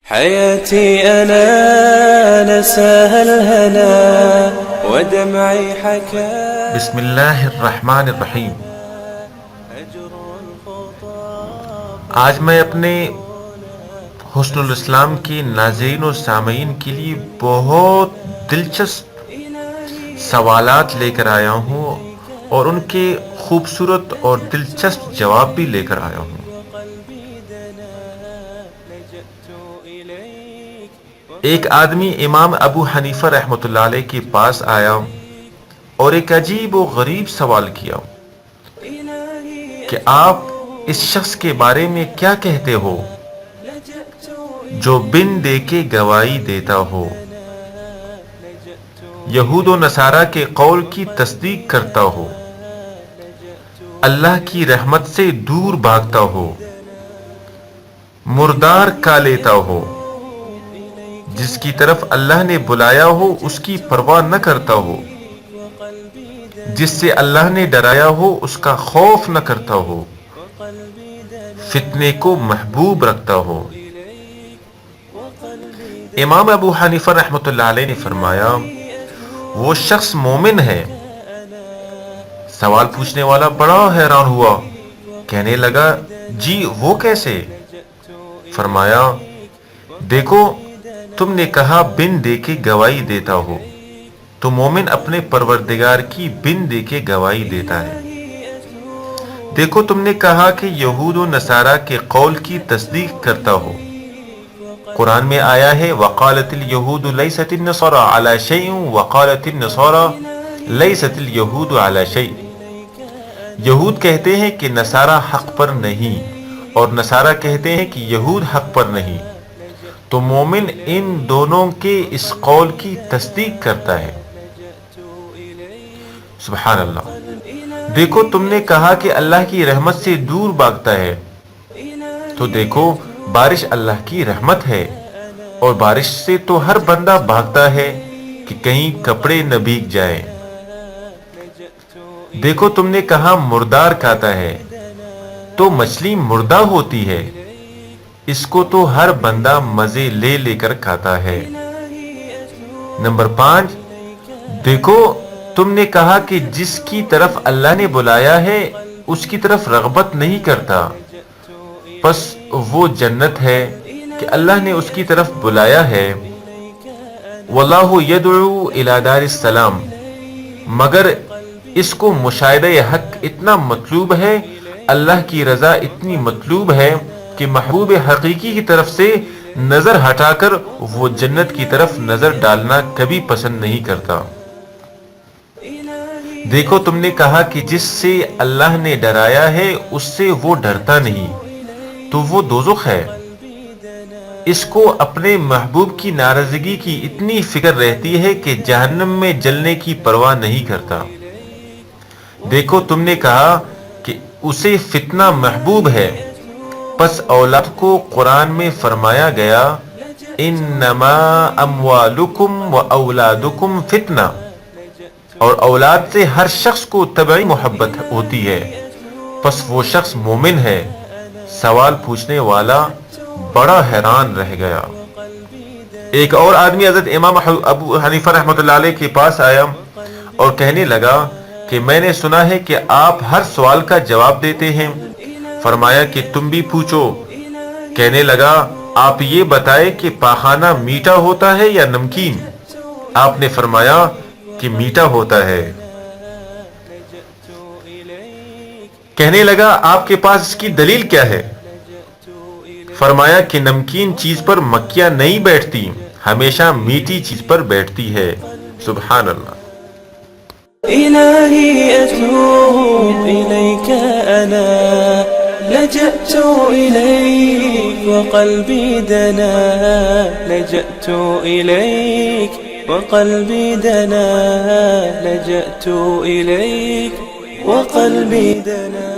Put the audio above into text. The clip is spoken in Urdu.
حياتي أنا نساها الهنا ودمعي حكى. بسم اللہ الرحمن الرحیم. آج میں اپنے حسن الاسلام کے ناظرین و سامعین کے لیے بہت دلچسپ سوالات لے کر آیا ہوں اور ان کے خوبصورت اور دلچسپ جواب بھی لے کر آیا ہوں. ایک آدمی امام ابو حنیفہ رحمۃ اللہ علیہ کے پاس آیا اور ایک عجیب و غریب سوال کیا کہ آپ اس شخص کے بارے میں کیا کہتے ہو جو بن دے کے گواہی دیتا ہو، یہود و نصارہ کے قول کی تصدیق کرتا ہو، اللہ کی رحمت سے دور بھاگتا ہو، مردار کا لیتا ہو، جس کی طرف اللہ نے بلایا ہو اس کی پرواہ نہ کرتا ہو، جس سے اللہ نے ڈرایا ہو اس کا خوف نہ کرتا ہو، فتنے کو محبوب رکھتا ہو. امام ابو حنیفہ رحمۃ اللہ علیہ نے فرمایا وہ شخص مومن ہے. سوال پوچھنے والا بڑا حیران ہوا، کہنے لگا جی وہ کیسے؟ فرمایا دیکھو تم نے کہا بن دے کے گواہی دیتا ہو، تو مومن اپنے پروردگار کی بن دے کے گواہی دیتا ہے. دیکھو تم نے کہا کہ یہود و نصارہ کے قول کی تصدیق کرتا ہو. قرآن میں آیا ہے وقالت اليہود لیست النصارى علی شیء وقالت النصارى لیست اليہود علی شیء. یہود کہتے ہیں کہ نصارہ حق پر نہیں اور نصارہ کہتے ہیں کہ یہود حق پر نہیں، تو مومن ان دونوں کے اس قول کی تصدیق کرتا ہے. سبحان اللہ. دیکھو تم نے کہا کہ اللہ کی رحمت سے دور بھاگتا ہے، تو دیکھو بارش اللہ کی رحمت ہے، اور بارش سے تو ہر بندہ بھاگتا ہے کہ کہیں کپڑے نہ بھیگ جائیں. دیکھو تم نے کہا مردار کھاتا ہے، تو مچھلی مردہ ہوتی ہے، اس کو تو ہر بندہ مزے لے لے کر کھاتا ہے. نمبر 5، دیکھو تم نے کہا کہ جس کی طرف اللہ نے بلایا ہے اس کی طرف رغبت نہیں کرتا، پس وہ جنت ہے کہ اللہ نے اس کی طرف بلایا ہے. واللہ یدعو الی دار السلام. مگر اس کو مشاہدہ حق اتنا مطلوب ہے، اللہ کی رضا اتنی مطلوب ہے کہ محبوب حقیقی کی طرف سے نظر ہٹا کر وہ جنت کی طرف نظر ڈالنا کبھی پسند نہیں کرتا. دیکھو تم نے کہا کہ جس سے اللہ نے ڈرایا ہے اس سے وہ ڈرتا نہیں، تو وہ دوزخ ہے. اس کو اپنے محبوب کی ناراضگی کی اتنی فکر رہتی ہے کہ جہنم میں جلنے کی پرواہ نہیں کرتا. دیکھو تم نے کہا کہ اسے فتنہ محبوب ہے، پس اولاد کو قرآن میں فرمایا گیا انما اموالکم و اولادکم فتنہ، اور اولاد سے ہر شخص کو طبعی محبت ہوتی ہے، پس وہ شخص مومن ہے. سوال پوچھنے والا بڑا حیران رہ گیا. ایک اور آدمی حضرت امام ابو حنیفہ رحمۃ اللہ علیہ کے پاس آیا اور کہنے لگا کہ میں نے سنا ہے کہ آپ ہر سوال کا جواب دیتے ہیں. فرمایا کہ تم بھی پوچھو. کہنے لگا آپ یہ بتائے کہ پاخانہ میٹھا ہوتا ہے یا نمکین؟ آپ نے فرمایا کہ میٹھا ہوتا ہے. کہنے لگا آپ کے پاس اس کی دلیل کیا ہے؟ فرمایا کہ نمکین چیز پر مکھیاں نہیں بیٹھتی، ہمیشہ میٹھی چیز پر بیٹھتی ہے. سبحان اللہ. إلهي أتوب إليك أنا لجأت إليك وقلبي دنا، لجأت إليك وقلبي دنا، لجأت إليك وقلبي دنا.